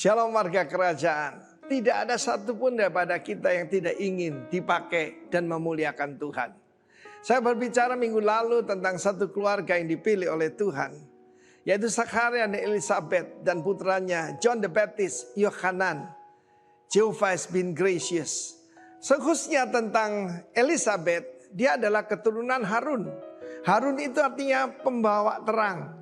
Shalom warga kerajaan. Tidak ada satupun daripada kita yang tidak ingin dipakai dan memuliakan Tuhan. Saya berbicara minggu lalu tentang satu keluarga yang dipilih oleh Tuhan, yaitu Zakaria dan Elizabeth dan putranya John the Baptist, Yohanan. Jehovah has been gracious. Khususnya tentang Elizabeth, dia adalah keturunan Harun. Harun itu artinya pembawa terang.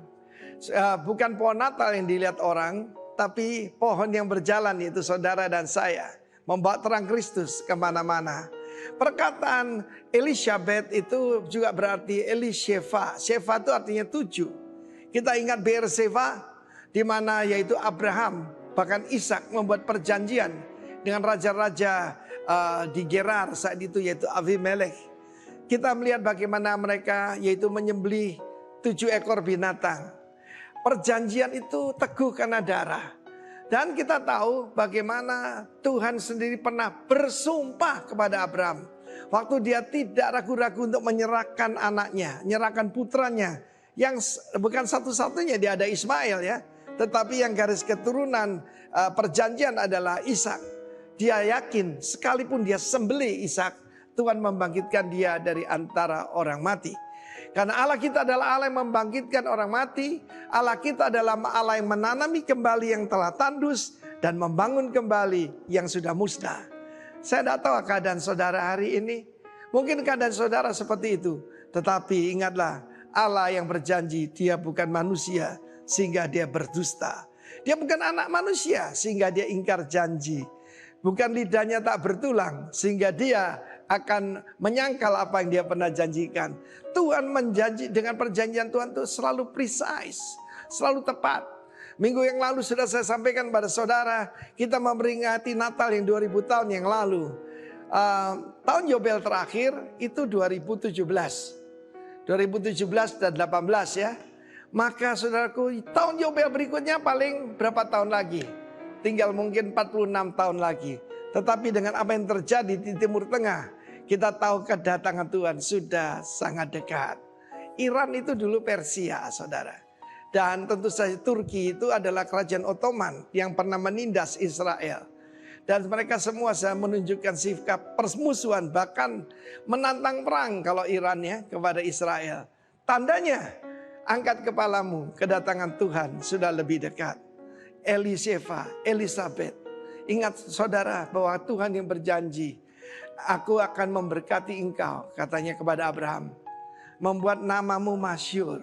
Bukan pohon Natal yang dilihat orang, tapi pohon yang berjalan, yaitu saudara dan saya, membawa terang Kristus kemana-mana. Perkataan Elizabeth itu juga berarti Elisheva. Sheva itu artinya 7. Kita ingat Beerseba, di mana yaitu Abraham, bahkan Ishak membuat perjanjian dengan raja-raja di Gerar saat itu, yaitu Abimelekh. Kita melihat bagaimana mereka yaitu menyembelih 7 ekor binatang. Perjanjian itu teguh karena darah. Dan kita tahu bagaimana Tuhan sendiri pernah bersumpah kepada Abraham. Waktu dia tidak ragu-ragu untuk menyerahkan anaknya, menyerahkan putranya. Yang bukan satu-satunya, dia ada Ismail ya. Tetapi yang garis keturunan perjanjian adalah Ishak. Dia yakin sekalipun dia sembelih Ishak, Tuhan membangkitkan dia dari antara orang mati. Karena Allah kita adalah Allah yang membangkitkan orang mati. Allah kita adalah Allah yang menanami kembali yang telah tandus dan membangun kembali yang sudah musnah. Saya tidak tahu keadaan saudara hari ini. Mungkin keadaan saudara seperti itu. Tetapi ingatlah, Allah yang berjanji, dia bukan manusia sehingga dia berdusta. Dia bukan anak manusia sehingga dia ingkar janji. Bukan lidahnya tak bertulang sehingga dia akan menyangkal apa yang dia pernah janjikan. Tuhan menjanji, dengan perjanjian Tuhan itu selalu precise, selalu tepat. Minggu yang lalu sudah saya sampaikan pada saudara, kita memperingati Natal yang 2000 tahun yang lalu. Tahun Yobel terakhir itu 2017 dan 18 ya. Maka saudaraku, tahun Yobel berikutnya paling berapa tahun lagi? Tinggal mungkin 46 tahun lagi. Tetapi dengan apa yang terjadi di Timur Tengah, kita tahu kedatangan Tuhan sudah sangat dekat. Iran itu dulu Persia, saudara. Dan tentu saja Turki itu adalah kerajaan Ottoman yang pernah menindas Israel. Dan mereka semua menunjukkan sikap permusuhan, bahkan menantang perang kalau Iran ya kepada Israel. Tandanya, angkat kepalamu, kedatangan Tuhan sudah lebih dekat. Elisheva, Elizabeth. Ingat saudara bahwa Tuhan yang berjanji, aku akan memberkati engkau, katanya kepada Abraham. Membuat namamu masyhur.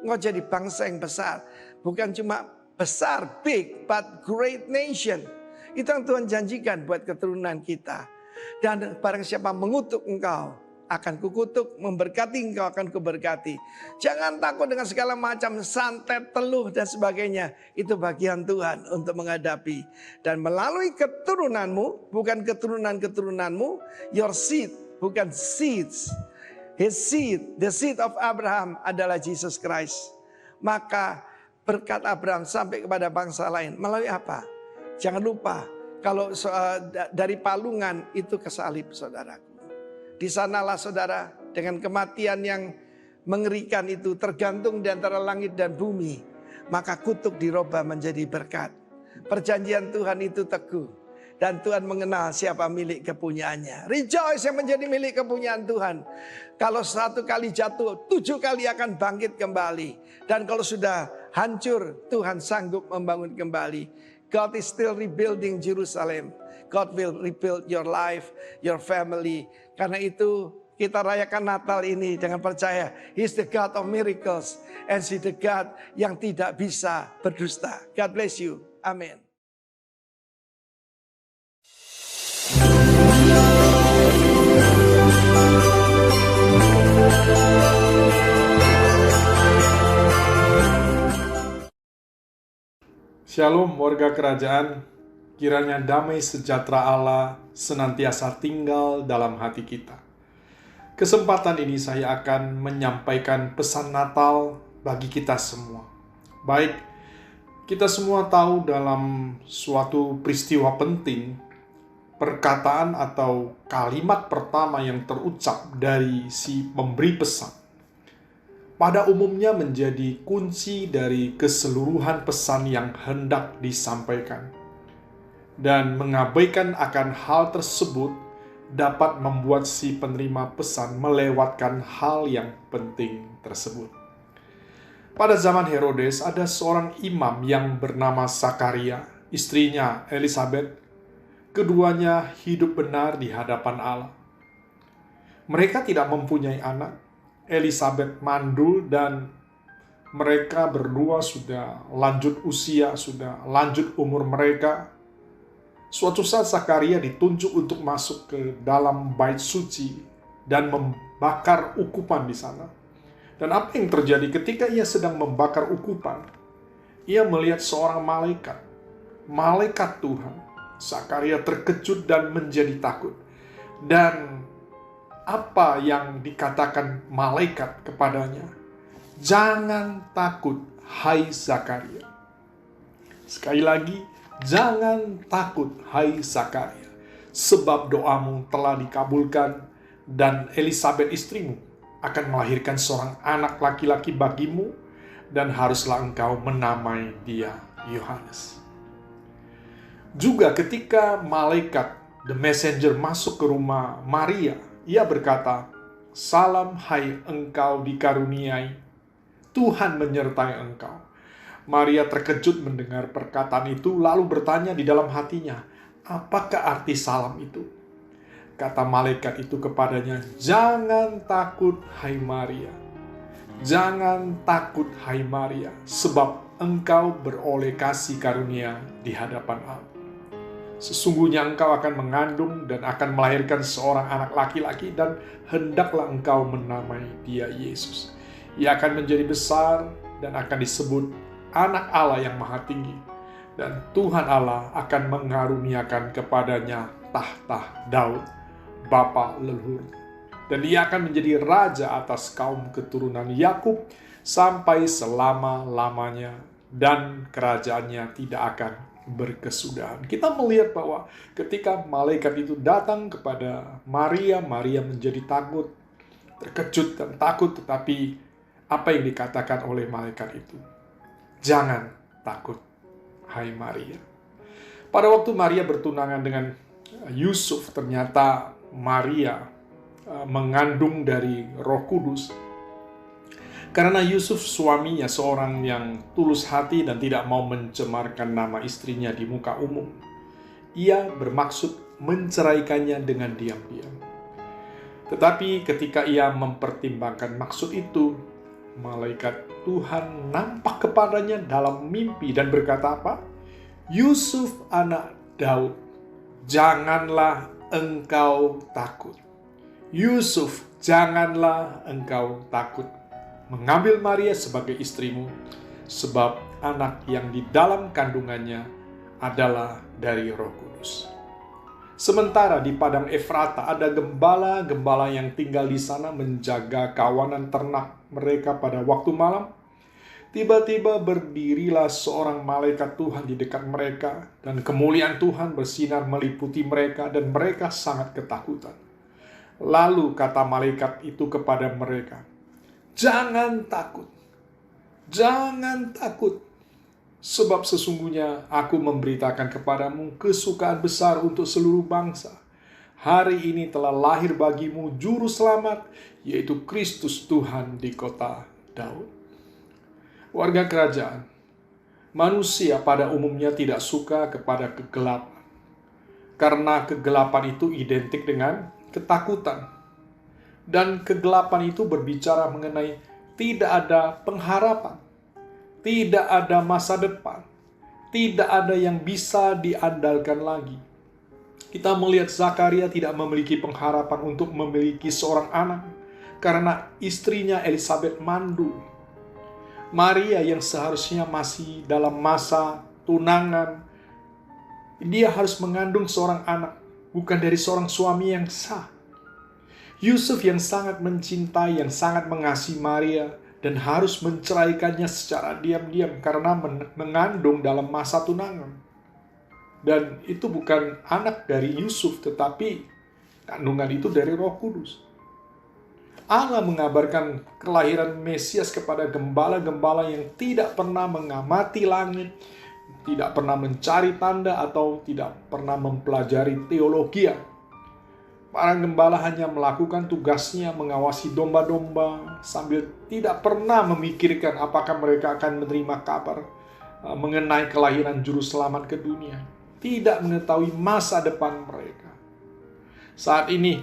Engkau jadi bangsa yang besar. Bukan cuma besar, big, but great nation. Itu yang Tuhan janjikan buat keturunan kita. Dan barang siapa mengutuk engkau, akan kukutuk, memberkati engkau akan kuberkati. Jangan takut dengan segala macam santet, teluh dan sebagainya. Itu bagian Tuhan untuk menghadapi. Dan melalui keturunanmu, bukan keturunan-keturunanmu, your seed, bukan seeds. His seed, the seed of Abraham adalah Jesus Christ. Maka berkat Abraham sampai kepada bangsa lain. Melalui apa? Jangan lupa, kalau dari palungan itu ke salib, saudaraku. Di sanalah saudara, dengan kematian yang mengerikan itu tergantung di antara langit dan bumi, maka kutuk dirubah menjadi berkat. Perjanjian Tuhan itu teguh dan Tuhan mengenal siapa milik kepunyaannya. Rejoice yang menjadi milik kepunyaan Tuhan. Kalau 1 kali jatuh, 7 kali akan bangkit kembali. Dan kalau sudah hancur, Tuhan sanggup membangun kembali. God is still rebuilding Jerusalem. God will rebuild your life, your family. Karena itu kita rayakan Natal ini dengan percaya He's the God of miracles. And He's the God yang tidak bisa berdusta. God bless you. Amin. Shalom warga kerajaan. Kiranya damai sejahtera Allah senantiasa tinggal dalam hati kita. Kesempatan ini saya akan menyampaikan pesan Natal bagi kita semua. Baik, kita semua tahu dalam suatu peristiwa penting, perkataan atau kalimat pertama yang terucap dari si pemberi pesan pada umumnya menjadi kunci dari keseluruhan pesan yang hendak disampaikan. dan mengabaikan akan hal tersebut dapat membuat si penerima pesan melewatkan hal yang penting tersebut. Pada zaman Herodes ada seorang imam yang bernama Zakaria, istrinya Elizabeth. Keduanya hidup benar di hadapan Allah. Mereka tidak mempunyai anak. Elizabeth mandul dan mereka berdua sudah lanjut usia, sudah lanjut umur mereka. Suatu saat Zakaria ditunjuk untuk masuk ke dalam bait suci dan membakar ukupan di sana. Dan apa yang terjadi ketika ia sedang membakar ukupan? Ia melihat seorang malaikat Tuhan. Zakaria terkejut dan menjadi takut. Dan apa yang dikatakan malaikat kepadanya? Jangan takut, hai Zakaria. Sekali lagi, jangan takut, hai Zakaria, sebab doamu telah dikabulkan dan Elizabeth istrimu akan melahirkan seorang anak laki-laki bagimu dan haruslah engkau menamai dia Yohanes. Juga ketika malaikat, the messenger, masuk ke rumah Maria, ia berkata, "Salam hai engkau dikaruniai, Tuhan menyertai engkau." Maria terkejut mendengar perkataan itu, lalu bertanya di dalam hatinya, apakah arti salam itu? Kata malaikat itu kepadanya, "Jangan takut, hai Maria. Jangan takut, hai Maria, sebab engkau beroleh kasih karunia di hadapan Allah. Sesungguhnya engkau akan mengandung dan akan melahirkan seorang anak laki-laki dan hendaklah engkau menamai dia Yesus. Ia akan menjadi besar dan akan disebut Anak Allah yang Maha Tinggi. Dan Tuhan Allah akan mengaruniakan kepadanya tahta Daud, bapa leluhurnya. Dan ia akan menjadi raja atas kaum keturunan Yakub sampai selama-lamanya, dan kerajaannya tidak akan berkesudahan. Kita melihat bahwa ketika malaikat itu datang kepada Maria, Maria menjadi takut, terkejut dan takut. Tetapi apa yang dikatakan oleh malaikat itu? Jangan takut, hai Maria. Pada waktu Maria bertunangan dengan Yusuf, ternyata Maria mengandung dari Roh Kudus. Karena Yusuf suaminya seorang yang tulus hati dan tidak mau mencemarkan nama istrinya di muka umum, ia bermaksud menceraikannya dengan diam-diam. Tetapi ketika ia mempertimbangkan maksud itu, malaikat Tuhan nampak kepadanya dalam mimpi dan berkata apa? "Yusuf anak Daud, janganlah engkau takut. Yusuf, janganlah engkau takut mengambil Maria sebagai istrimu, sebab anak yang di dalam kandungannya adalah dari Roh Kudus." Sementara di padang Efrata ada gembala-gembala yang tinggal di sana menjaga kawanan ternak mereka pada waktu malam. Tiba-tiba berdirilah seorang malaikat Tuhan di dekat mereka, dan kemuliaan Tuhan bersinar meliputi mereka, dan mereka sangat ketakutan. Lalu kata malaikat itu kepada mereka, "Jangan takut, jangan takut. Sebab sesungguhnya aku memberitakan kepadamu kesukaan besar untuk seluruh bangsa. Hari ini telah lahir bagimu juru selamat, yaitu Kristus Tuhan di kota Daud." Warga kerajaan, manusia pada umumnya tidak suka kepada kegelapan. Karena kegelapan itu identik dengan ketakutan. Dan kegelapan itu berbicara mengenai tidak ada pengharapan. Tidak ada masa depan. Tidak ada yang bisa diandalkan lagi. Kita melihat Zakaria tidak memiliki pengharapan untuk memiliki seorang anak karena istrinya Elizabeth mandul. Maria yang seharusnya masih dalam masa tunangan, dia harus mengandung seorang anak, bukan dari seorang suami yang sah. Yusuf yang sangat mencintai, yang sangat mengasihi Maria, dan harus menceraikannya secara diam-diam karena mengandung dalam masa tunangan. Dan itu bukan anak dari Yusuf, tetapi kandungan itu dari Roh Kudus. Allah mengabarkan kelahiran Mesias kepada gembala-gembala yang tidak pernah mengamati langit, tidak pernah mencari tanda atau tidak pernah mempelajari teologi. Para gembala hanya melakukan tugasnya mengawasi domba-domba sambil tidak pernah memikirkan apakah mereka akan menerima kabar mengenai kelahiran juru selamat ke dunia. Tidak mengetahui masa depan mereka. Saat ini,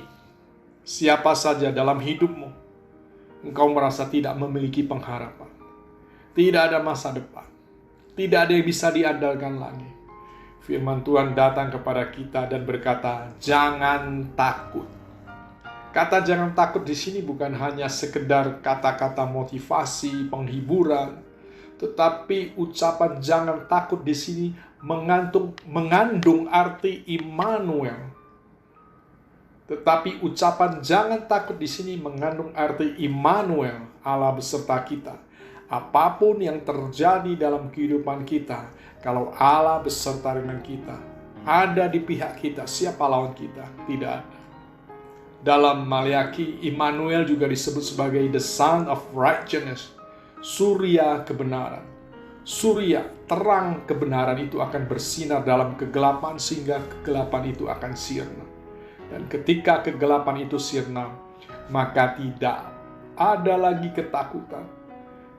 siapa saja dalam hidupmu, engkau merasa tidak memiliki pengharapan. Tidak ada masa depan. Tidak ada yang bisa diandalkan lagi. Firman Tuhan datang kepada kita dan berkata, jangan takut. Kata jangan takut di sini bukan hanya sekedar kata-kata motivasi, penghiburan, tetapi ucapan jangan takut di sini mengandung arti Immanuel. Tetapi ucapan jangan takut di sini mengandung arti Immanuel, Allah beserta kita. Apapun yang terjadi dalam kehidupan kita, kalau Allah beserta dengan kita, ada di pihak kita, siapa lawan kita? Tidak ada. Dalam Maleakhi, Immanuel juga disebut sebagai the Son of Righteousness, surya kebenaran. Surya, terang kebenaran itu akan bersinar dalam kegelapan sehingga kegelapan itu akan sirna. Dan ketika kegelapan itu sirna, maka tidak ada lagi ketakutan.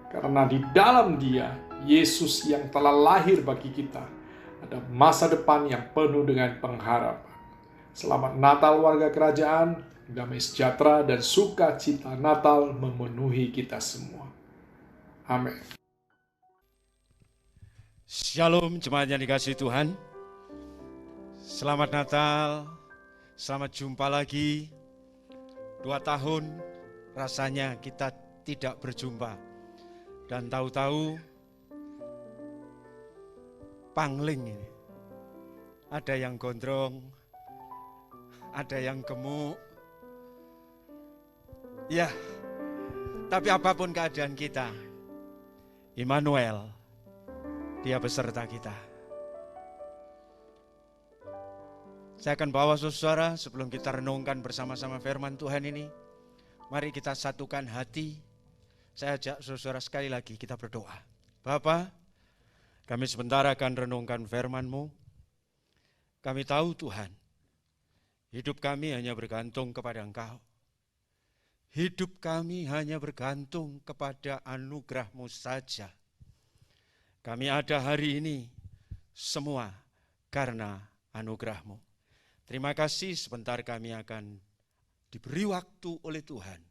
Karena di dalam Dia, Yesus yang telah lahir bagi kita, ada masa depan yang penuh dengan pengharapan. Selamat Natal warga kerajaan, damai sejahtera dan sukacita Natal memenuhi kita semua. Amin. Shalom jemaat yang dikasihi Tuhan. Selamat Natal, selamat jumpa lagi. 2 tahun rasanya kita tidak berjumpa. Dan tahu-tahu pangling ini. Ada yang gondrong, ada yang gemuk. Ya, tapi apapun keadaan kita, Immanuel, Dia beserta kita. Saya akan bawa saudara sebelum kita renungkan bersama-sama firman Tuhan ini. Mari kita satukan hati. Saya ajak saudara sekali lagi kita berdoa. Bapa, kami sebentar akan renungkan firman-Mu. Kami tahu Tuhan, hidup kami hanya bergantung kepada Engkau. Hidup kami hanya bergantung kepada anugerah-Mu saja. Kami ada hari ini semua karena anugerah-Mu. Terima kasih, sebentar kami akan diberi waktu oleh Tuhan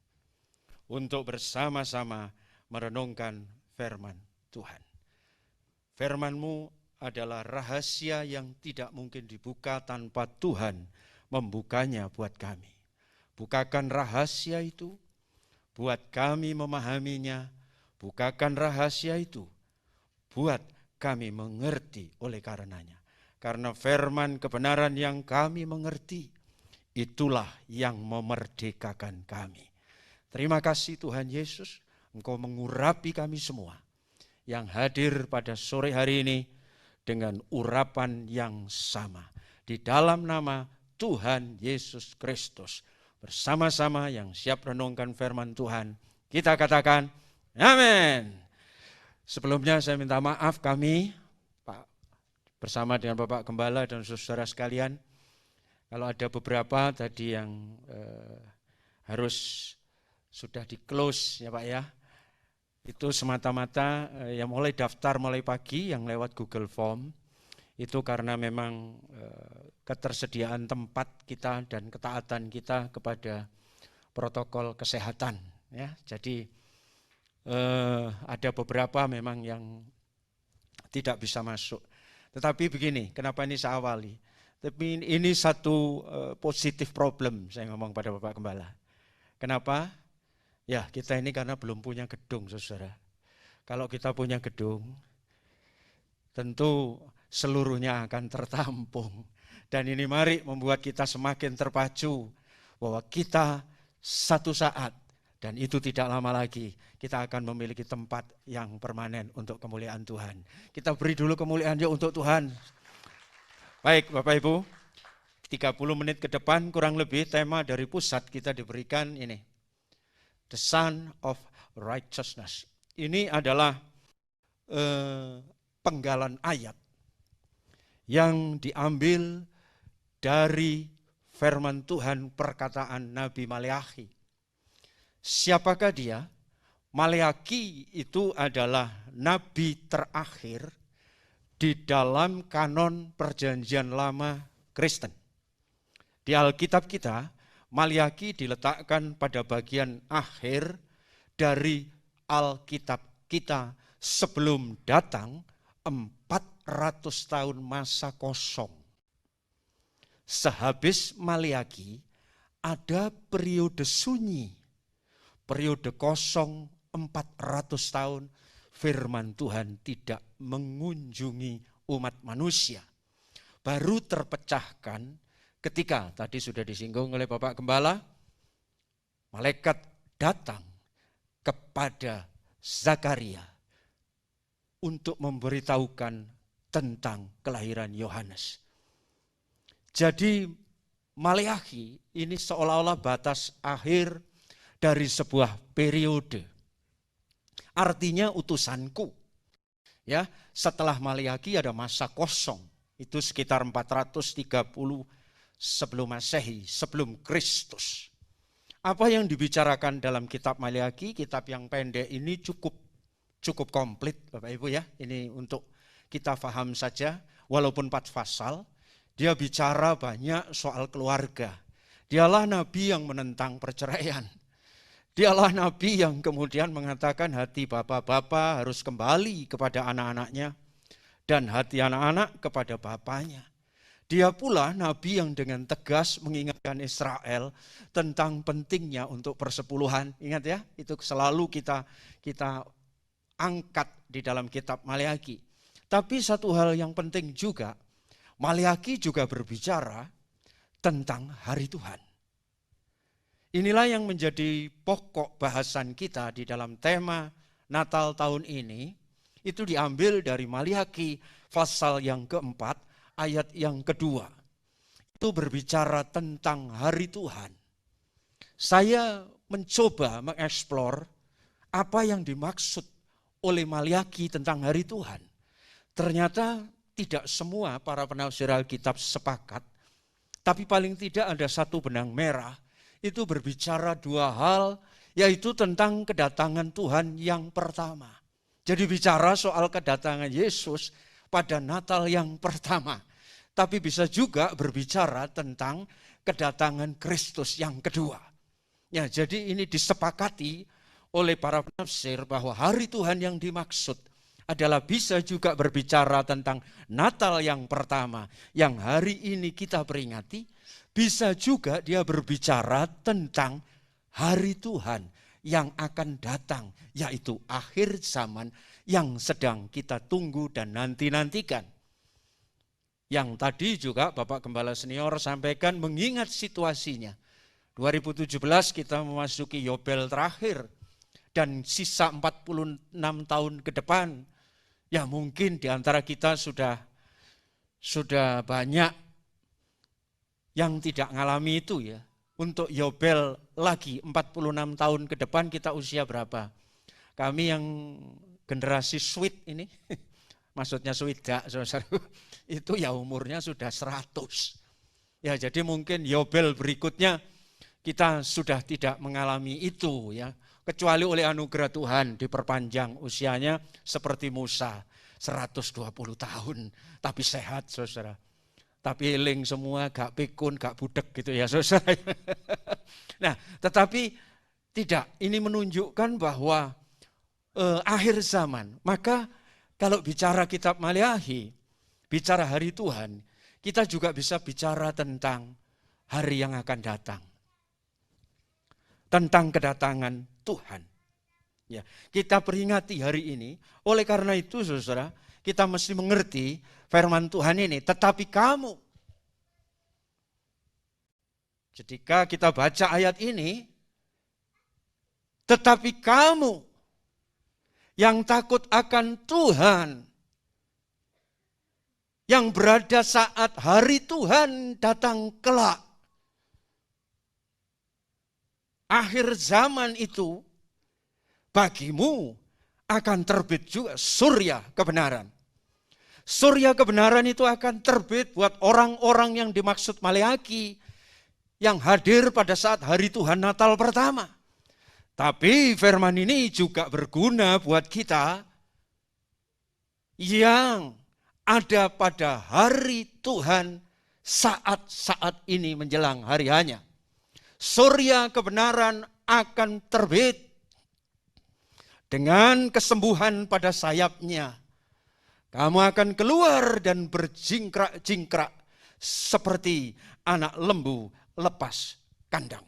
untuk bersama-sama merenungkan firman Tuhan. Firman-Mu adalah rahasia yang tidak mungkin dibuka tanpa Tuhan membukanya buat kami. Bukakan rahasia itu, buat kami memahaminya. Bukakan rahasia itu, buat kami mengerti oleh karenanya. Karena firman kebenaran yang kami mengerti, itulah yang memerdekakan kami. Terima kasih Tuhan Yesus, Engkau mengurapi kami semua yang hadir pada sore hari ini dengan urapan yang sama. Di dalam nama Tuhan Yesus Kristus, bersama-sama yang siap renungkan firman Tuhan, kita katakan amin. Sebelumnya saya minta maaf kami, Pak, bersama dengan Bapak Gembala dan saudara sekalian, kalau ada beberapa tadi yang harus sudah di-close ya Pak ya. Itu semata-mata yang mulai daftar mulai pagi yang lewat Google Form. Itu karena memang ketersediaan tempat kita dan ketaatan kita kepada protokol kesehatan. Ya. Jadi ada beberapa memang yang tidak bisa masuk. Tetapi begini, kenapa ini saya awali? Tapi ini satu positif problem saya ngomong pada Bapak Gembala. Kenapa? Ya, kita ini karena belum punya gedung, saudara. Kalau kita punya gedung, tentu seluruhnya akan tertampung. Dan ini mari membuat kita semakin terpacu bahwa kita satu saat, dan itu tidak lama lagi, kita akan memiliki tempat yang permanen untuk kemuliaan Tuhan. Kita beri dulu kemuliaan yuk untuk Tuhan. Baik Bapak Ibu, 30 menit ke depan kurang lebih tema dari pusat kita diberikan ini. The Son of Righteousness. Ini adalah penggalan ayat yang diambil dari firman Tuhan perkataan Nabi Maleakhi. Siapakah dia? Maleakhi itu adalah nabi terakhir di dalam kanon Perjanjian Lama Kristen. Di Alkitab kita, Maleakhi diletakkan pada bagian akhir dari Alkitab kita sebelum datang 400 tahun masa kosong. Sehabis Maleakhi ada periode sunyi, periode kosong 400 tahun firman Tuhan tidak mengunjungi umat manusia. Baru terpecahkan ketika tadi sudah disinggung oleh Bapak Gembala, malaikat datang kepada Zakaria untuk memberitahukan tentang kelahiran Yohanes. Jadi Maleakhi ini seolah-olah batas akhir dari sebuah periode. Artinya utusanku. Ya, setelah Maleakhi ada masa kosong. Itu sekitar 430 sebelum Masehi, sebelum Kristus. Apa yang dibicarakan dalam kitab Maleakhi, kitab yang pendek ini cukup komplit Bapak Ibu ya. Ini untuk kita paham saja, walaupun 4 pasal, dia bicara banyak soal keluarga. Dialah nabi yang menentang perceraian. Dialah nabi yang kemudian mengatakan hati bapak-bapak harus kembali kepada anak-anaknya dan hati anak-anak kepada bapaknya. Dia pula nabi yang dengan tegas mengingatkan Israel tentang pentingnya untuk persepuluhan. Ingat ya, itu selalu kita angkat di dalam kitab Maleakhi. Tapi satu hal yang penting juga, Maleakhi juga berbicara tentang hari Tuhan. Inilah yang menjadi pokok bahasan kita di dalam tema Natal tahun ini. Itu diambil dari Maleakhi pasal yang keempat, ayat yang kedua. Itu berbicara tentang hari Tuhan. Saya mencoba mengeksplor apa yang dimaksud oleh Maleakhi tentang hari Tuhan. Ternyata tidak semua para penafsir Alkitab sepakat, tapi paling tidak ada satu benang merah. Itu berbicara 2 hal, yaitu tentang kedatangan Tuhan yang pertama. Jadi bicara soal kedatangan Yesus pada Natal yang pertama. Tapi bisa juga berbicara tentang kedatangan Kristus yang kedua. Ya, jadi ini disepakati oleh para penafsir bahwa hari Tuhan yang dimaksud adalah bisa juga berbicara tentang Natal yang pertama yang hari ini kita peringati. Bisa juga dia berbicara tentang hari Tuhan yang akan datang, yaitu akhir zaman yang sedang kita tunggu dan nanti-nantikan. Yang tadi juga Bapak Gembala Senior sampaikan mengingat situasinya. 2017 kita memasuki Yobel terakhir dan sisa 46 tahun ke depan. Ya mungkin di antara kita sudah banyak yang tidak ngalami itu ya. Untuk Yobel lagi 46 tahun ke depan kita usia berapa? Kami yang generasi sweet ini, maksudnya sweedak saudara, itu ya umurnya sudah 100. Ya jadi mungkin Yobel berikutnya kita sudah tidak mengalami itu ya. Kecuali oleh anugerah Tuhan diperpanjang usianya seperti Musa 120 tahun tapi sehat saudara. Tapi eling semua, gak pikun, gak budek gitu ya saudara. Nah, tetapi tidak, ini menunjukkan bahwa akhir zaman. Maka kalau bicara kitab Maleakhi, bicara hari Tuhan, kita juga bisa bicara tentang hari yang akan datang. Tentang kedatangan Tuhan. Ya, kita peringati hari ini, oleh karena itu saudara, kita mesti mengerti firman Tuhan ini, tetapi kamu. Ketika kita baca ayat ini, tetapi kamu yang takut akan Tuhan, yang berada saat hari Tuhan datang kelak. Akhir zaman itu, bagimu akan terbit juga surya kebenaran. Surya kebenaran itu akan terbit buat orang-orang yang dimaksud Maleakhi, yang hadir pada saat hari Tuhan Natal pertama. Tapi firman ini juga berguna buat kita yang ada pada hari Tuhan saat-saat ini menjelang hari hanya. Surya kebenaran akan terbit dengan kesembuhan pada sayapnya. Kamu akan keluar dan berjingkrak-jingkrak seperti anak lembu lepas kandang.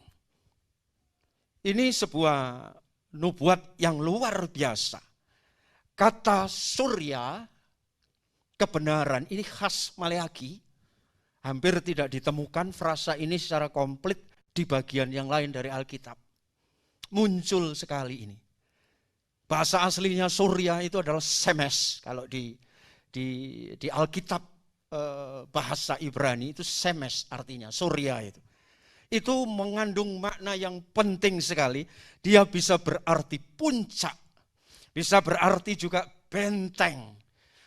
Ini sebuah nubuat yang luar biasa. Kata surya kebenaran ini khas Maleakhi. Hampir tidak ditemukan frasa ini secara komplit di bagian yang lain dari Alkitab. Muncul sekali ini. Bahasa aslinya surya itu adalah semes. Kalau di Alkitab bahasa Ibrani itu semes artinya, surya itu. Itu mengandung makna yang penting sekali. Dia bisa berarti puncak, bisa berarti juga benteng,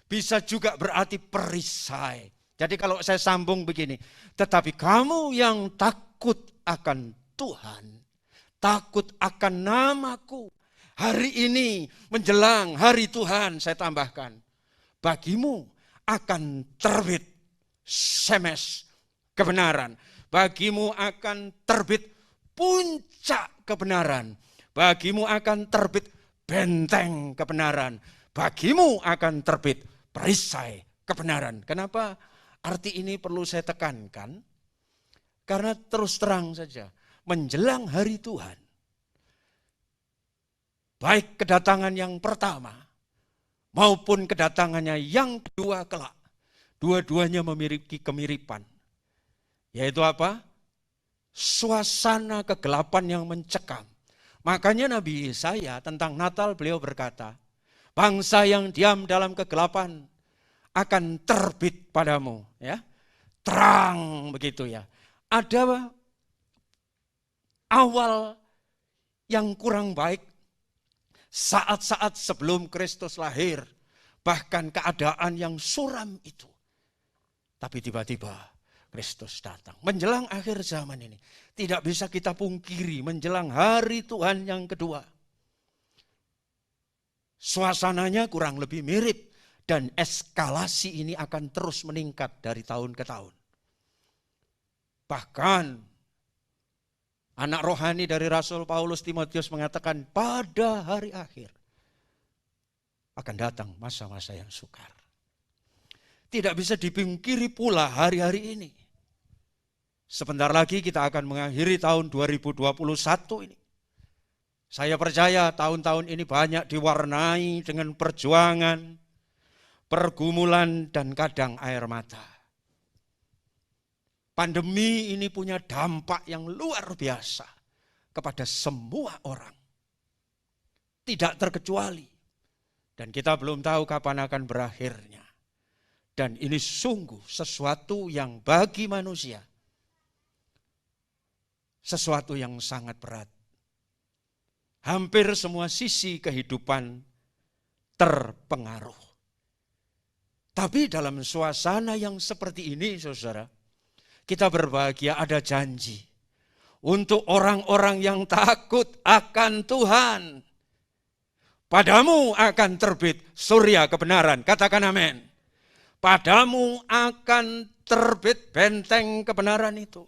bisa juga berarti perisai. Jadi kalau saya sambung begini, tetapi kamu yang takut akan Tuhan, takut akan namaku, hari ini menjelang hari Tuhan, saya tambahkan, bagimu akan terbit semes kebenaran. Bagimu akan terbit puncak kebenaran. Bagimu akan terbit benteng kebenaran. Bagimu akan terbit perisai kebenaran. Kenapa arti ini perlu saya tekankan? Karena terus terang saja, menjelang hari Tuhan, baik kedatangan yang pertama maupun kedatangannya yang kedua kelak, dua-duanya memiliki kemiripan. Yaitu apa? Suasana kegelapan yang mencekam. Makanya Nabi Yesaya tentang Natal beliau berkata, bangsa yang diam dalam kegelapan akan terbit padamu. Ya, terang begitu ya. Ada awal yang kurang baik saat-saat sebelum Kristus lahir. Bahkan keadaan yang suram itu. Tapi tiba-tiba Kristus datang. Menjelang akhir zaman ini. Tidak bisa kita pungkiri menjelang hari Tuhan yang kedua. Suasananya kurang lebih mirip. Dan eskalasi ini akan terus meningkat dari tahun ke tahun. Bahkan anak rohani dari Rasul Paulus Timotius mengatakan pada hari akhir akan datang masa-masa yang sukar. Tidak bisa dipungkiri pula hari-hari ini. Sebentar lagi kita akan mengakhiri tahun 2021 ini. Saya percaya tahun-tahun ini banyak diwarnai dengan perjuangan, pergumulan, dan kadang air mata. Pandemi ini punya dampak yang luar biasa kepada semua orang. Tidak terkecuali. Dan kita belum tahu kapan akan berakhirnya. Dan ini sungguh sesuatu yang bagi manusia sesuatu yang sangat berat. Hampir semua sisi kehidupan terpengaruh. Tapi dalam suasana yang seperti ini, saudara, kita berbahagia ada janji untuk orang-orang yang takut akan Tuhan. Padamu akan terbit surya kebenaran. Katakan amin. Padamu akan terbit benteng kebenaran itu.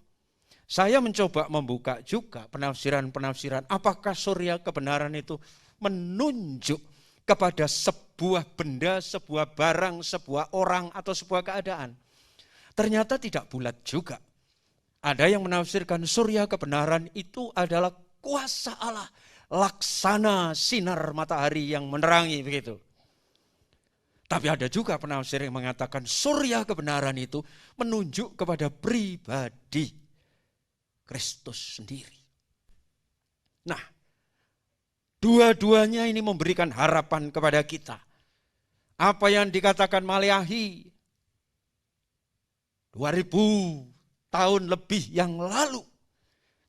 Saya mencoba membuka juga penafsiran-penafsiran apakah surya kebenaran itu menunjuk kepada sebuah benda, sebuah barang, sebuah orang, atau sebuah keadaan. Ternyata tidak bulat juga. Ada yang menafsirkan surya kebenaran itu adalah kuasa Allah, laksana sinar matahari yang menerangi begitu. Tapi ada juga penafsir yang mengatakan surya kebenaran itu menunjuk kepada pribadi Kristus sendiri. Nah, dua-duanya ini memberikan harapan kepada kita. Apa yang dikatakan Maleakhi 2000 tahun lebih yang lalu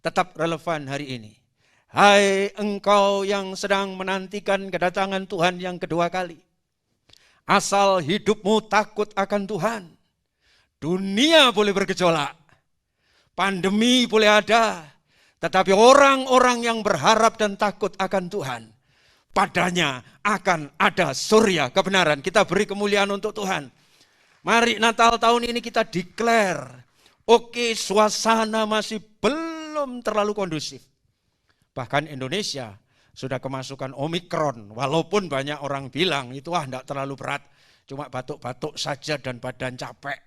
tetap relevan hari ini. Hai engkau yang sedang menantikan kedatangan Tuhan yang kedua kali. Asal hidupmu takut akan Tuhan. Dunia boleh bergejolak, pandemi boleh ada, tetapi orang-orang yang berharap dan takut akan Tuhan, padanya akan ada surya kebenaran. Kita beri kemuliaan untuk Tuhan. Mari Natal tahun ini kita declare, oke, suasana masih belum terlalu kondusif. Bahkan Indonesia sudah kemasukan Omikron, walaupun banyak orang bilang itu tidak terlalu berat, cuma batuk-batuk saja dan badan capek,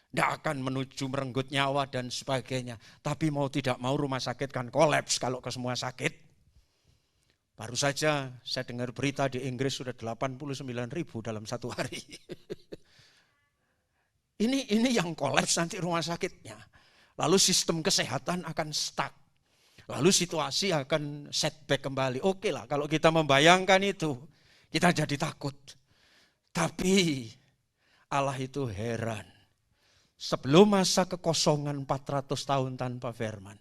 tidak akan menuju merenggut nyawa dan sebagainya. Tapi mau tidak mau rumah sakit kan kolaps kalau ke semua sakit. Baru saja saya dengar berita di Inggris sudah 89.000 dalam satu hari. Ini yang kolaps nanti rumah sakitnya. Lalu sistem kesehatan akan stuck. Lalu situasi akan setback kembali. Oke lah kalau kita membayangkan itu, kita jadi takut. Tapi Allah itu heran. Sebelum masa kekosongan 400 tahun tanpa firman,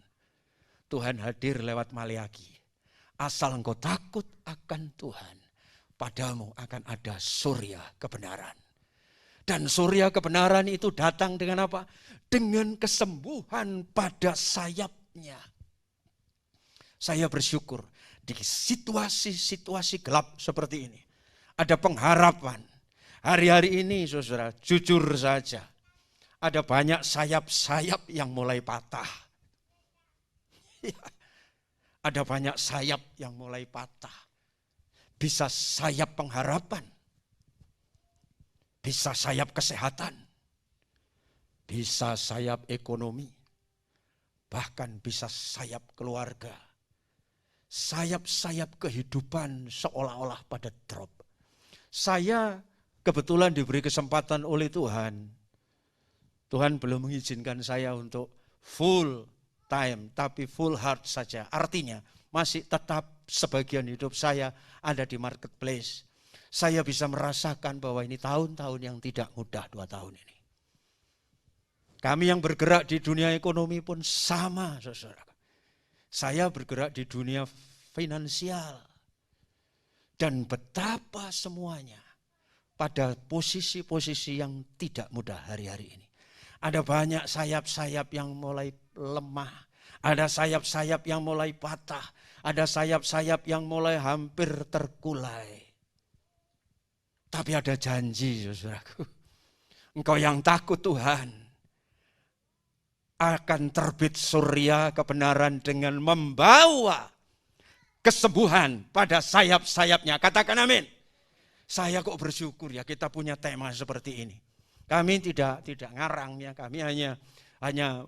Tuhan hadir lewat Maliaki. Asal engkau takut akan Tuhan, padamu akan ada surya kebenaran. Dan surya kebenaran itu datang dengan apa? Dengan kesembuhan pada sayapnya. Saya bersyukur di situasi-situasi gelap seperti ini. Ada pengharapan. Hari-hari ini saudara, jujur saja. Ada banyak sayap-sayap yang mulai patah. Ada banyak sayap yang mulai patah. Bisa sayap pengharapan. Bisa sayap kesehatan. Bisa sayap ekonomi. Bahkan bisa sayap keluarga. Sayap-sayap kehidupan seolah-olah pada drop. Saya kebetulan diberi kesempatan oleh Tuhan. Tuhan belum mengizinkan saya untuk full time, tapi full heart saja. Artinya masih tetap sebagian hidup saya ada di marketplace. Saya bisa merasakan bahwa ini tahun-tahun yang tidak mudah 2 tahun ini. Kami yang bergerak di dunia ekonomi pun sama, saudara. Saya bergerak di dunia finansial. Dan betapa semuanya pada posisi-posisi yang tidak mudah hari-hari ini. Ada banyak sayap-sayap yang mulai lemah. Ada sayap-sayap yang mulai patah. Ada sayap-sayap yang mulai hampir terkulai. Tapi ada janji, saudaraku. Engkau yang takut Tuhan, akan terbit surya kebenaran dengan membawa kesembuhan pada sayap-sayapnya. Katakan amin. Saya kok bersyukur ya kita punya tema seperti ini. Kami tidak ngarang ya, kami hanya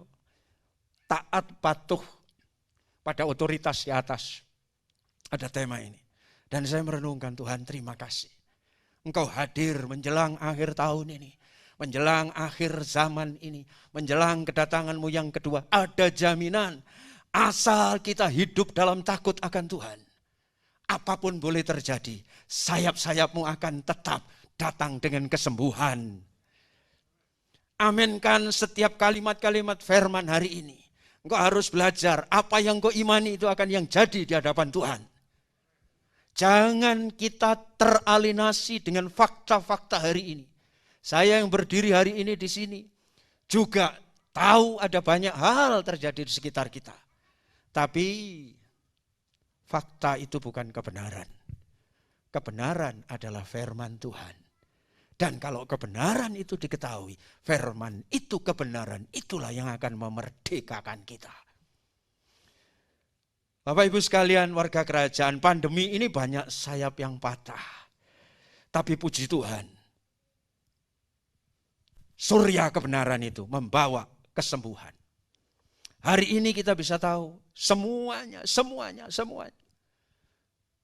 taat patuh pada otoritas di atas. Ada tema ini. Dan saya merenungkan Tuhan, terima kasih. Engkau hadir menjelang akhir tahun ini. Menjelang akhir zaman ini, menjelang kedatanganmu yang kedua, ada jaminan asal kita hidup dalam takut akan Tuhan. Apapun boleh terjadi, sayap-sayapmu akan tetap datang dengan kesembuhan. Aminkan setiap kalimat-kalimat firman hari ini. Engkau harus belajar, apa yang kau imani itu akan yang jadi di hadapan Tuhan. Jangan kita teralinasi dengan fakta-fakta hari ini. Saya yang berdiri hari ini di sini juga tahu ada banyak hal terjadi di sekitar kita. Tapi fakta itu bukan kebenaran. Kebenaran adalah firman Tuhan. Dan kalau kebenaran itu diketahui, firman itu kebenaran, itulah yang akan memerdekakan kita. Bapak Ibu sekalian, warga kerajaan, pandemi ini banyak sayap yang patah. Tapi puji Tuhan, surya kebenaran itu membawa kesembuhan. Hari ini kita bisa tahu semuanya.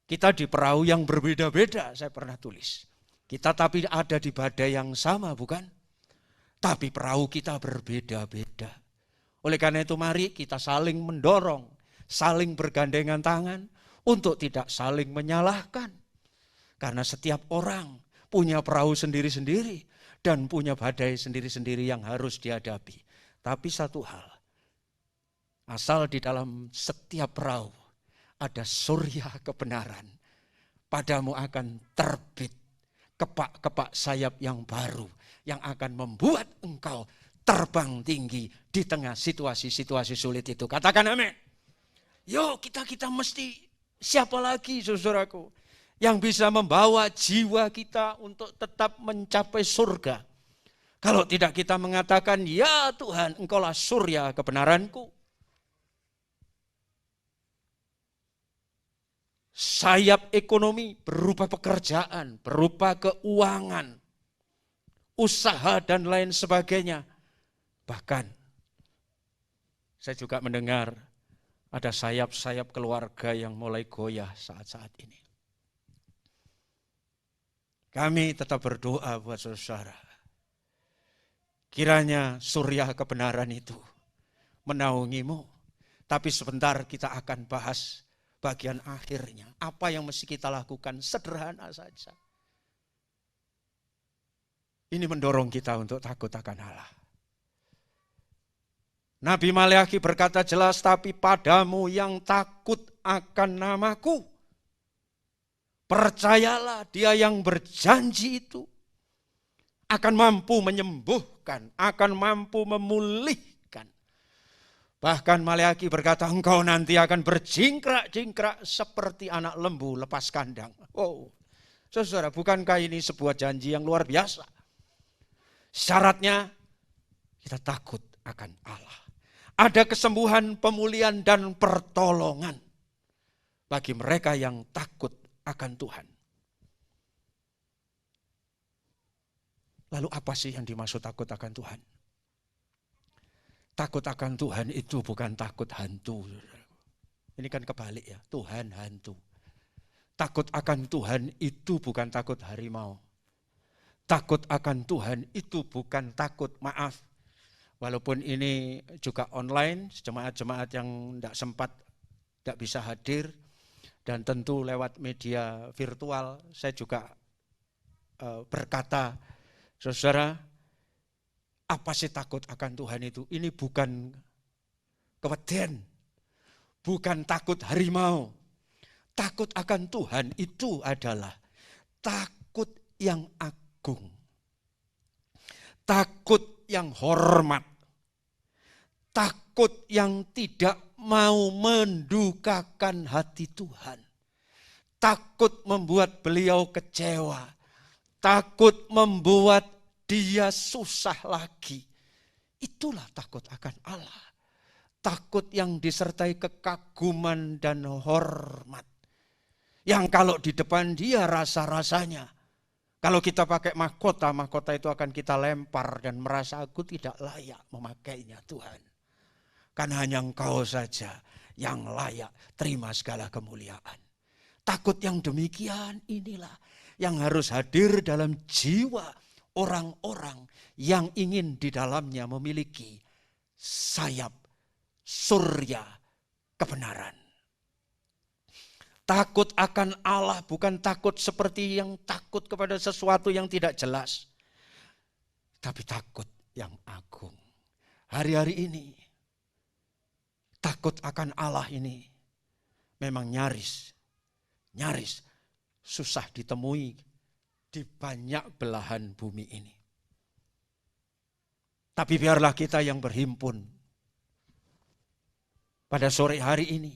Kita di perahu yang berbeda-beda, saya pernah tulis. Kita tapi ada di badai yang sama, bukan? Tapi perahu kita berbeda-beda. Oleh karena itu mari kita saling mendorong, saling bergandengan tangan untuk tidak saling menyalahkan. Karena setiap orang punya perahu sendiri-sendiri. Dan punya badai sendiri-sendiri yang harus dihadapi. Tapi satu hal, asal di dalam setiap perahu ada surya kebenaran, padamu akan terbit kepak-kepak sayap yang baru yang akan membuat engkau terbang tinggi di tengah situasi-situasi sulit itu. Katakan amin. Yuk kita mesti, siapa lagi saudaraku yang bisa membawa jiwa kita untuk tetap mencapai surga. Kalau tidak kita mengatakan, ya Tuhan, engkaulah surya kebenaranku. Sayap ekonomi berupa pekerjaan, berupa keuangan, usaha dan lain sebagainya. Bahkan saya juga mendengar ada sayap-sayap keluarga yang mulai goyah saat-saat ini. Kami tetap berdoa buat saudara. Kiranya surya kebenaran itu menaungimu. Tapi sebentar kita akan bahas bagian akhirnya. Apa yang mesti kita lakukan, sederhana saja. Ini mendorong kita untuk takut akan Allah. Nabi Maleakhi berkata jelas, tapi padamu yang takut akan namaku, percayalah dia yang berjanji itu akan mampu menyembuhkan, akan mampu memulihkan. Bahkan Maleakhi berkata, engkau nanti akan berjingkrak-jingkrak seperti anak lembu lepas kandang. Oh, saudara, bukankah ini sebuah janji yang luar biasa? Syaratnya kita takut akan Allah. Ada kesembuhan, pemulihan, dan pertolongan bagi mereka yang takut akan Tuhan. Lalu apa sih yang dimaksud takut akan Tuhan? Takut akan Tuhan itu bukan takut hantu. Ini kan kebalik ya, Tuhan hantu. Takut akan Tuhan itu bukan takut harimau. Takut akan Tuhan itu bukan takut, maaf. Walaupun ini juga online, jemaat-jemaat yang tidak sempat, tidak bisa hadir, dan tentu lewat media virtual, saya juga berkata, saudara, apa sih takut akan Tuhan itu? Ini bukan kewedian, bukan takut harimau. Takut akan Tuhan itu adalah takut yang agung, takut yang hormat, takut yang tidak mau mendukakan hati Tuhan, takut membuat beliau kecewa, takut membuat dia susah lagi. Itulah takut akan Allah. Takut yang disertai kekaguman dan hormat. Yang kalau di depan dia rasa-rasanya, kalau kita pakai mahkota, mahkota itu akan kita lempar dan merasa aku tidak layak memakainya Tuhan. Karena hanya Engkau saja yang layak terima segala kemuliaan. Takut yang demikian inilah yang harus hadir dalam jiwa orang-orang yang ingin di dalamnya memiliki sayap surya kebenaran. Takut akan Allah bukan takut seperti yang takut kepada sesuatu yang tidak jelas. Tapi takut yang agung. Hari-hari ini, takut akan Allah ini memang nyaris susah ditemui di banyak belahan bumi ini. Tapi biarlah kita yang berhimpun pada sore hari ini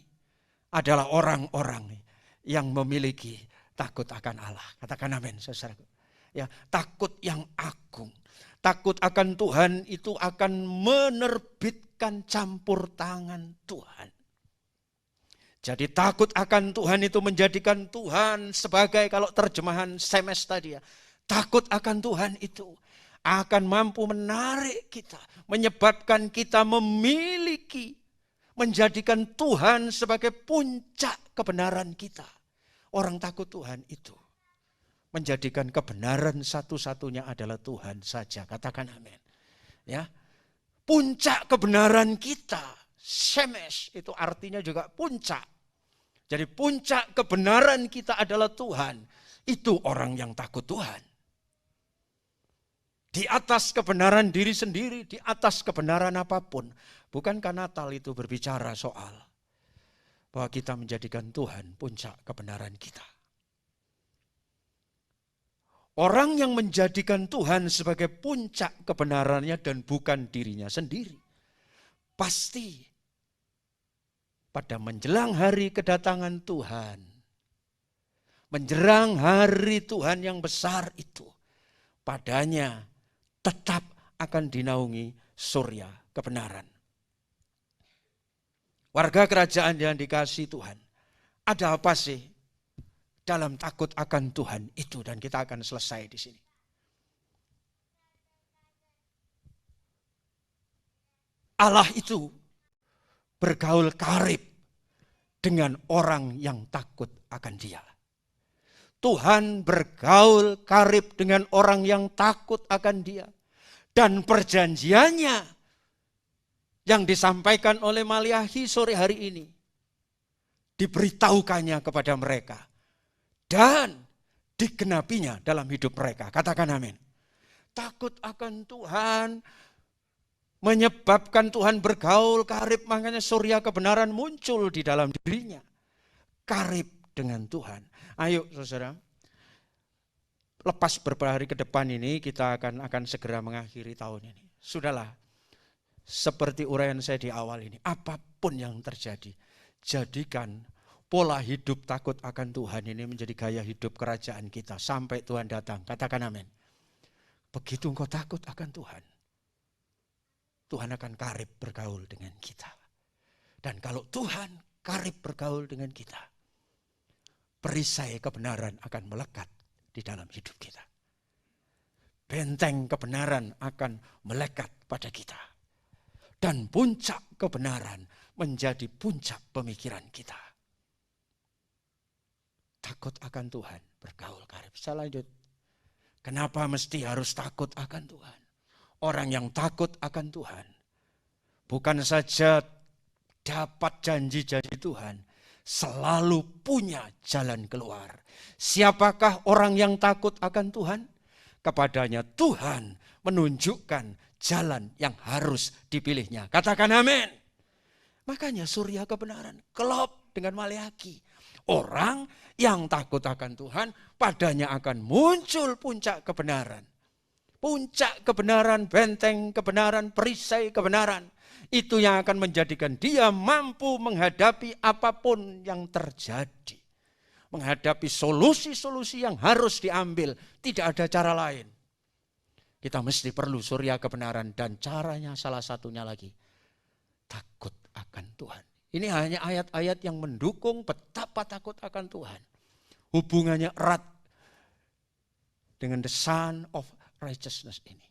adalah orang-orang yang memiliki takut akan Allah. Katakan amin, saudaraku. Ya, takut yang agung. Takut akan Tuhan itu akan menerbitkan campur tangan Tuhan. Jadi takut akan Tuhan itu menjadikan Tuhan sebagai, kalau terjemahan Semes tadi ya, takut akan Tuhan itu akan mampu menarik kita, menyebabkan kita menjadikan Tuhan sebagai puncak kebenaran kita. Orang takut Tuhan itu menjadikan kebenaran satu-satunya adalah Tuhan saja. Katakan amin. Ya. Puncak kebenaran kita, Shemesh itu artinya juga puncak. Jadi puncak kebenaran kita adalah Tuhan. Itu orang yang takut Tuhan. Di atas kebenaran diri sendiri, di atas kebenaran apapun. Bukankah Natal itu berbicara soal bahwa kita menjadikan Tuhan puncak kebenaran kita. Orang yang menjadikan Tuhan sebagai puncak kebenarannya dan bukan dirinya sendiri, pasti pada menjelang hari kedatangan Tuhan, menjelang hari Tuhan yang besar itu, padanya tetap akan dinaungi surya kebenaran. Warga kerajaan yang dikasihi Tuhan, ada apa sih dalam takut akan Tuhan itu? Dan kita akan selesai di sini. Allah itu bergaul karib dengan orang yang takut akan Dia. Tuhan bergaul karib dengan orang yang takut akan Dia. Dan perjanjiannya yang disampaikan oleh Maliahi sore hari ini, diberitahukannya kepada mereka dan digenapinya dalam hidup mereka. Katakan amin. Takut akan Tuhan menyebabkan Tuhan bergaul karib, makanya surya kebenaran muncul di dalam dirinya. Karib dengan Tuhan. Ayo saudara, lepas beberapa hari ke depan ini kita akan segera mengakhiri tahun ini. Sudahlah, seperti uraian saya di awal ini, apapun yang terjadi, jadikan pola hidup takut akan Tuhan ini menjadi gaya hidup kerajaan kita sampai Tuhan datang. Katakan amin. Begitu engkau takut akan Tuhan, Tuhan akan karib bergaul dengan kita. Dan kalau Tuhan karib bergaul dengan kita, perisai kebenaran akan melekat di dalam hidup kita. Benteng kebenaran akan melekat pada kita. Dan puncak kebenaran menjadi puncak pemikiran kita. Takut akan Tuhan, bergaul karib. Saya lanjut. Kenapa mesti harus takut akan Tuhan? Orang yang takut akan Tuhan bukan saja dapat janji-janji Tuhan, selalu punya jalan keluar. Siapakah orang yang takut akan Tuhan? Kepadanya Tuhan menunjukkan jalan yang harus dipilihnya. Katakan amin. Makanya surya kebenaran klop dengan Maleaki. Orang yang takut akan Tuhan, padanya akan muncul puncak kebenaran. Puncak kebenaran, benteng kebenaran, perisai kebenaran. Itu yang akan menjadikan dia mampu menghadapi apapun yang terjadi. Menghadapi solusi-solusi yang harus diambil. Tidak ada cara lain. Kita mesti perlu surya kebenaran. Dan caranya salah satunya lagi, takut akan Tuhan. Ini hanya ayat-ayat yang mendukung betapa takut akan Tuhan. Hubungannya erat dengan the Son of Righteousness ini.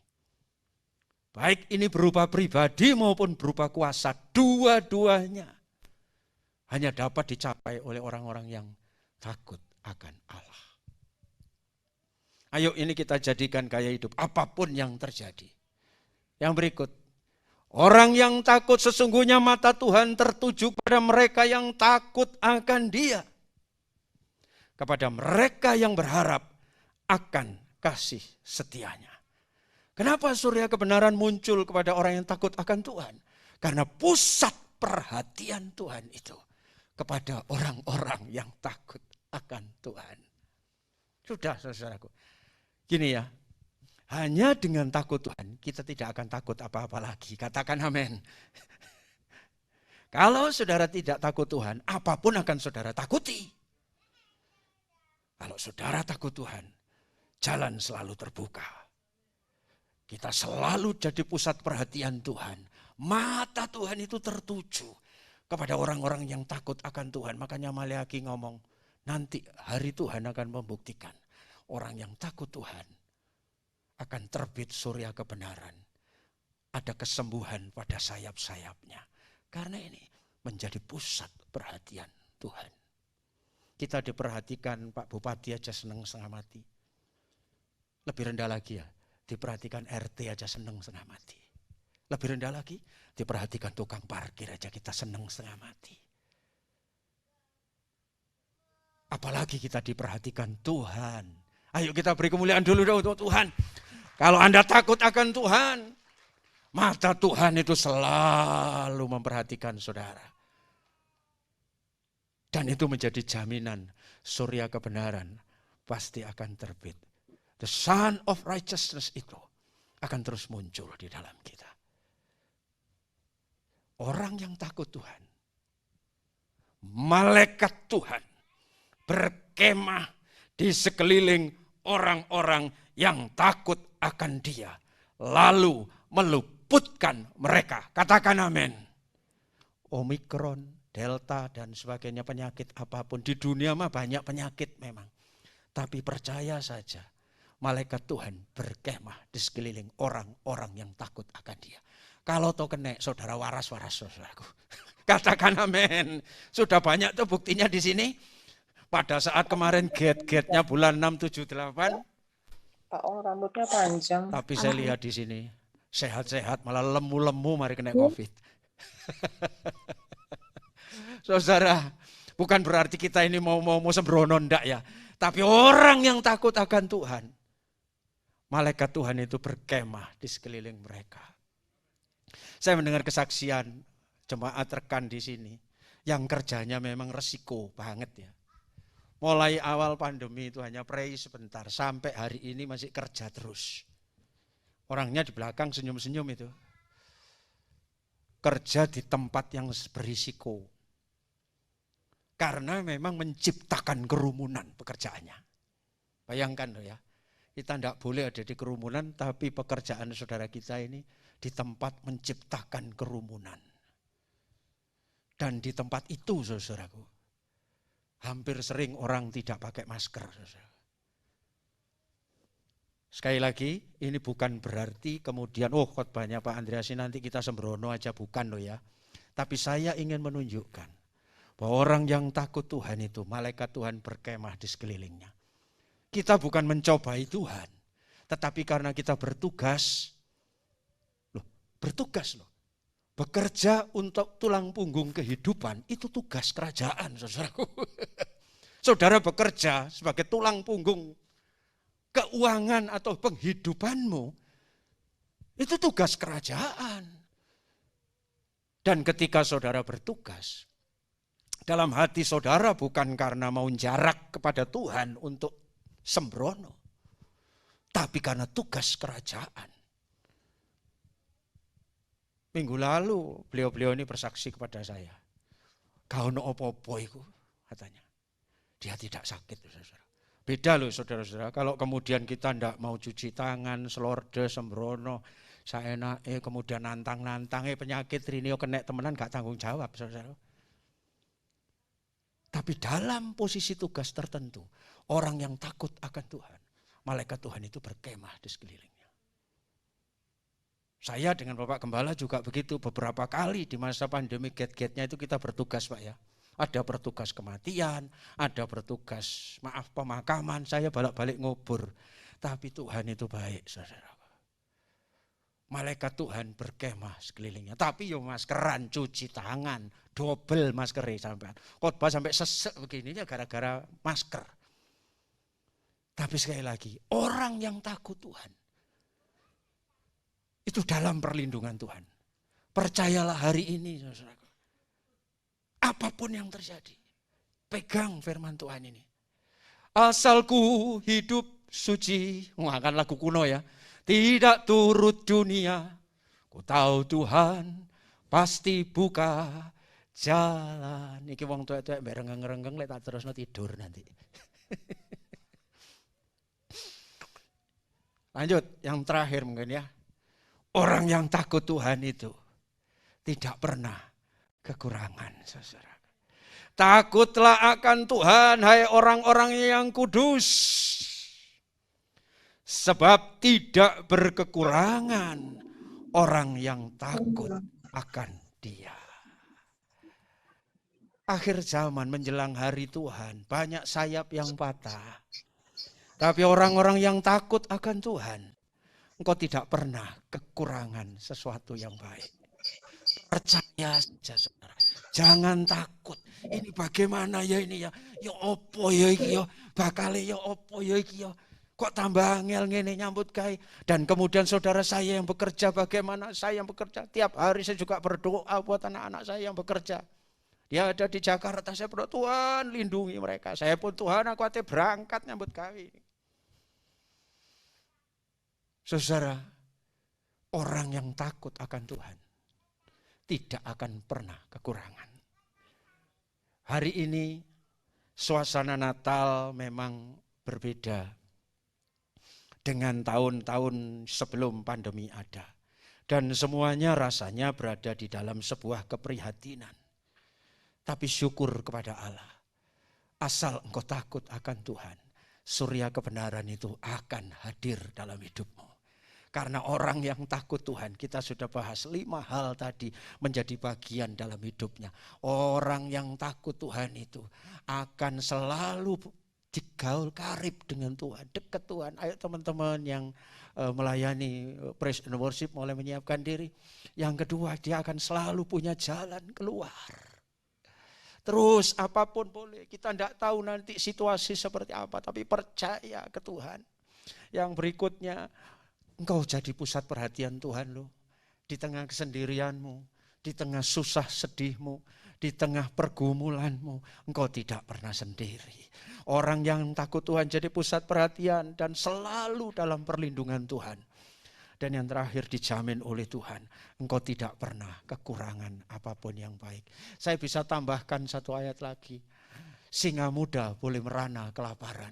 Baik ini berupa pribadi maupun berupa kuasa. Dua-duanya hanya dapat dicapai oleh orang-orang yang takut akan Allah. Ayo ini kita jadikan gaya hidup apapun yang terjadi. Yang berikut. Orang yang takut sesungguhnya mata Tuhan tertuju pada mereka yang takut akan Dia. Kepada mereka yang berharap akan kasih setianya. Kenapa surya kebenaran muncul kepada orang yang takut akan Tuhan? Karena pusat perhatian Tuhan itu kepada orang-orang yang takut akan Tuhan. Sudah saudaraku. Gini ya, hanya dengan takut Tuhan kita tidak akan takut apa-apa lagi. Katakan amin. Kalau saudara tidak takut Tuhan, apapun akan saudara takuti. Kalau saudara takut Tuhan, jalan selalu terbuka. Kita selalu jadi pusat perhatian Tuhan. Mata Tuhan itu tertuju kepada orang-orang yang takut akan Tuhan. Makanya Maleaki ngomong, nanti hari Tuhan akan membuktikan. Orang yang takut Tuhan akan terbit surya kebenaran. Ada kesembuhan pada sayap-sayapnya. Karena ini menjadi pusat perhatian Tuhan. Kita diperhatikan Pak Bupati aja senang setengah mati. Lebih rendah lagi ya, diperhatikan RT aja senang setengah mati. Lebih rendah lagi, diperhatikan tukang parkir aja kita senang setengah mati. Apalagi kita diperhatikan Tuhan. Ayo kita beri kemuliaan dulu untuk Tuhan. Kalau Anda takut akan Tuhan, mata Tuhan itu selalu memperhatikan saudara. Dan itu menjadi jaminan surya kebenaran pasti akan terbit The Son of Righteousness itu akan terus muncul di dalam kita. Orang yang takut Tuhan, malaikat Tuhan berkemah di sekeliling orang-orang yang takut akan Dia, lalu meluputkan mereka. Katakan amin. Omikron, Delta, dan sebagainya, penyakit apapun. Di dunia mah banyak penyakit memang. Tapi percaya saja, malaikat Tuhan berkemah di sekeliling orang-orang yang takut akan Dia. Kalau toh kena, saudara waras-waras, saudaraku. Katakan amin. Sudah banyak tuh buktinya di sini. Pada saat kemarin get-getnya bulan 6, 7, 8. Pak Ong rambutnya panjang. Tapi saya lihat di sini, sehat-sehat, malah lemu-lemu mari kena COVID. Saudara, bukan berarti kita ini mau sembrono, enggak ya. Tapi orang yang takut akan Tuhan, malaikat Tuhan itu berkemah di sekeliling mereka. Saya mendengar kesaksian jemaat rekan di sini yang kerjanya memang resiko banget ya. Mulai awal pandemi itu hanya pray sebentar, sampai hari ini masih kerja terus. Orangnya di belakang senyum-senyum itu. Kerja di tempat yang berisiko. Karena memang menciptakan kerumunan pekerjaannya. Bayangkan loh ya, kita tidak boleh ada di kerumunan, tapi pekerjaan saudara kita ini di tempat menciptakan kerumunan. Dan di tempat itu, saudaraku, hampir sering orang tidak pakai masker. Saudara. Sekali lagi, ini bukan berarti kemudian, khotbahnya Pak Andreas nanti kita sembrono aja, bukan loh ya. Tapi saya ingin menunjukkan bahwa orang yang takut Tuhan itu, malaikat Tuhan berkemah di sekelilingnya. Kita bukan mencobai Tuhan, tetapi karena kita bertugas loh. Bekerja untuk tulang punggung kehidupan, itu tugas kerajaan, saudaraku. Saudara bekerja sebagai tulang punggung keuangan atau penghidupanmu, itu tugas kerajaan. Dan ketika saudara bertugas, dalam hati saudara bukan karena mau jarak kepada Tuhan untuk sembrono, tapi karena tugas kerajaan. Minggu lalu beliau-beliau ini bersaksi kepada saya. Kau no opo-opo itu, katanya. Dia tidak sakit, saudara. Beda loh saudara-saudara, kalau kemudian kita tidak mau cuci tangan, selorde, sembrono, saenak, kemudian nantang-nantang, penyakit rinio kena temenan gak tanggung jawab, saudara. Tapi dalam posisi tugas tertentu, orang yang takut akan Tuhan, malaikat Tuhan itu berkemah di sekelilingnya. Saya dengan Bapak Gembala juga begitu, beberapa kali di masa pandemi get-getnya itu kita bertugas Pak ya. Ada bertugas kematian, ada bertugas pemakaman, saya balik-balik ngubur. Tapi Tuhan itu baik, saudara. Malaikat Tuhan berkemah sekelilingnya. Tapi yo maskeran, cuci tangan, double maskernya sampai. Khotbah sampai sesek begini ya gara-gara masker. Tapi sekali lagi, orang yang takut Tuhan, itu dalam perlindungan Tuhan. Percayalah hari ini, saudara. Apapun yang terjadi, pegang firman Tuhan ini. Asalku hidup suci, akan lagu kuno ya. Tidak turut dunia, ku tahu Tuhan pasti buka jalan. Iki wong tuwek-tuwek mbek renggeng-renggeng lek tak terusno tidur nanti. Lanjut, yang terakhir mungkin ya. Orang yang takut Tuhan itu tidak pernah kekurangan, saudara. Takutlah akan Tuhan, hai orang-orang yang kudus. Sebab tidak berkekurangan orang yang takut akan Dia. Akhir zaman menjelang hari Tuhan, banyak sayap yang patah. Tapi orang-orang yang takut akan Tuhan, engkau tidak pernah kekurangan sesuatu yang baik. Percaya saja, saudara. Jangan takut. Ini bagaimana ya ini ya? Ya opo ya iki ya? Bakale ya opo ya iki ya? Kok tambah angel ngene nyambut gawe. Dan kemudian saudara saya yang bekerja, bagaimana saya yang bekerja? Tiap hari saya juga berdoa buat anak-anak saya yang bekerja. Dia ada di Jakarta, saya berdoa, Tuhan lindungi mereka. Saya pun Tuhan aku hati berangkat nyambut gawe. Saudara, orang yang takut akan Tuhan tidak akan pernah kekurangan. Hari ini suasana Natal memang berbeda dengan tahun-tahun sebelum pandemi ada. Dan semuanya rasanya berada di dalam sebuah keprihatinan. Tapi syukur kepada Allah. Asal engkau takut akan Tuhan, surya kebenaran itu akan hadir dalam hidupmu. Karena orang yang takut Tuhan, kita sudah bahas 5 hal tadi menjadi bagian dalam hidupnya. Orang yang takut Tuhan itu akan selalu digaul karib dengan Tuhan, dekat Tuhan. Ayo teman-teman yang melayani praise and worship mulai menyiapkan diri. Yang kedua, dia akan selalu punya jalan keluar. Terus apapun boleh, kita tidak tahu nanti situasi seperti apa, tapi percaya ke Tuhan. Yang berikutnya, engkau jadi pusat perhatian Tuhan loh. Di tengah kesendirianmu, di tengah susah sedihmu, di tengah pergumulanmu, engkau tidak pernah sendiri. Orang yang takut Tuhan jadi pusat perhatian dan selalu dalam perlindungan Tuhan. Dan yang terakhir dijamin oleh Tuhan, engkau tidak pernah kekurangan apapun yang baik. Saya bisa tambahkan satu ayat lagi. Singa muda boleh merana kelaparan.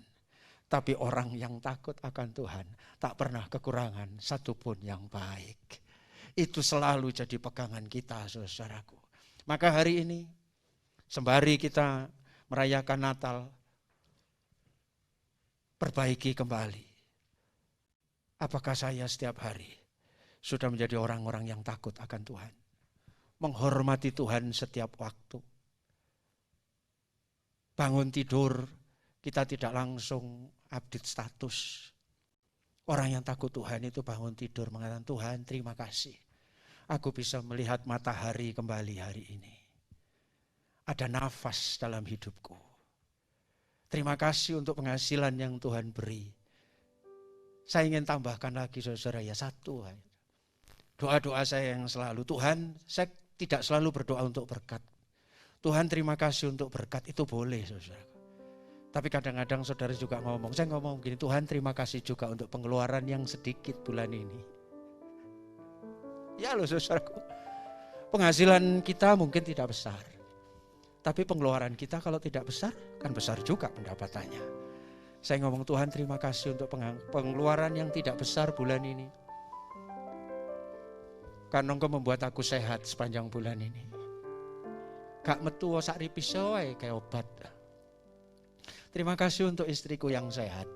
Tapi orang yang takut akan Tuhan tak pernah kekurangan satupun yang baik. Itu selalu jadi pegangan kita, saudaraku. Maka hari ini, sembari kita merayakan Natal, perbaiki kembali. Apakah saya setiap hari sudah menjadi orang-orang yang takut akan Tuhan? Menghormati Tuhan setiap waktu. Bangun tidur, kita tidak langsung update status. Orang yang takut Tuhan itu bangun tidur mengatakan, Tuhan terima kasih. Aku bisa melihat matahari kembali hari ini. Ada nafas dalam hidupku. Terima kasih untuk penghasilan yang Tuhan beri. Saya ingin tambahkan lagi saudara ya satu. Doa-doa saya yang selalu, Tuhan saya tidak selalu berdoa untuk berkat. Tuhan terima kasih untuk berkat, itu boleh saudara. Tapi kadang-kadang saudara juga ngomong, saya ngomong begini, Tuhan terima kasih juga untuk pengeluaran yang sedikit bulan ini. Ya loh saudaraku, penghasilan kita mungkin tidak besar. Tapi pengeluaran kita kalau tidak besar, kan besar juga pendapatannya. Saya ngomong Tuhan terima kasih untuk pengeluaran yang tidak besar bulan ini. Karena Engkau membuat aku sehat sepanjang bulan ini. Gak metu sak ripis wae kayak obat. Terima kasih untuk istriku yang sehat.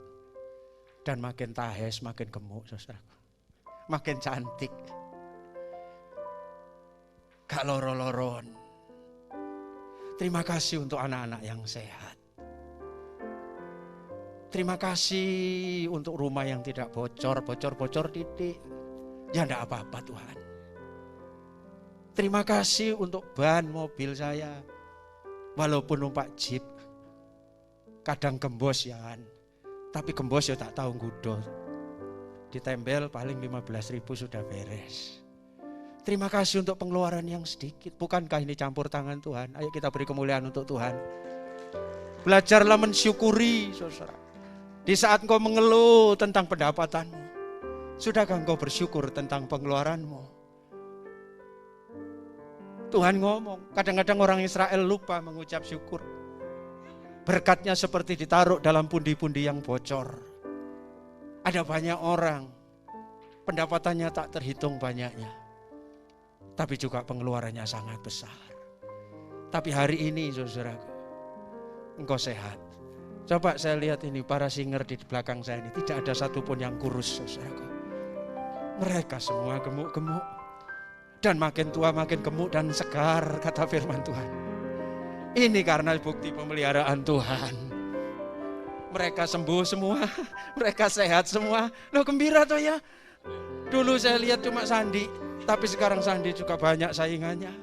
Dan makin tahes, makin gemuk saudaraku. Makin cantik. Gak loro-loron. Terima kasih untuk anak-anak yang sehat. Terima kasih untuk rumah yang tidak bocor titik. Ya enggak apa-apa Tuhan. Terima kasih untuk ban mobil saya. Walaupun numpak jeep. Kadang gembos ya kan. Tapi gembos ya tak tahu ngudol. Ditempel paling 15.000 sudah beres. Terima kasih untuk pengeluaran yang sedikit. Bukankah ini campur tangan Tuhan? Ayo kita beri kemuliaan untuk Tuhan. Belajarlah mensyukuri saudara. Di saat engkau mengeluh tentang pendapatanmu, sudahkah engkau bersyukur tentang pengeluaranmu? Tuhan ngomong, kadang-kadang orang Israel lupa mengucap syukur. Berkatnya seperti ditaruh dalam pundi-pundi yang bocor. Ada banyak orang, pendapatannya tak terhitung banyaknya. Tapi juga pengeluarannya sangat besar. Tapi hari ini saudaraku, engkau sehat. Coba saya lihat ini para singer di belakang saya ini. Tidak ada satupun yang kurus saudaraku. Mereka semua gemuk-gemuk. Dan makin tua makin gemuk dan segar kata firman Tuhan. Ini karena bukti pemeliharaan Tuhan. Mereka sembuh semua. Mereka sehat semua. Loh gembira toh ya. Dulu saya lihat cuma Sandi. Tapi sekarang Sandi juga banyak saingannya.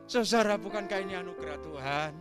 Saudara bukankah ini anugerah Tuhan?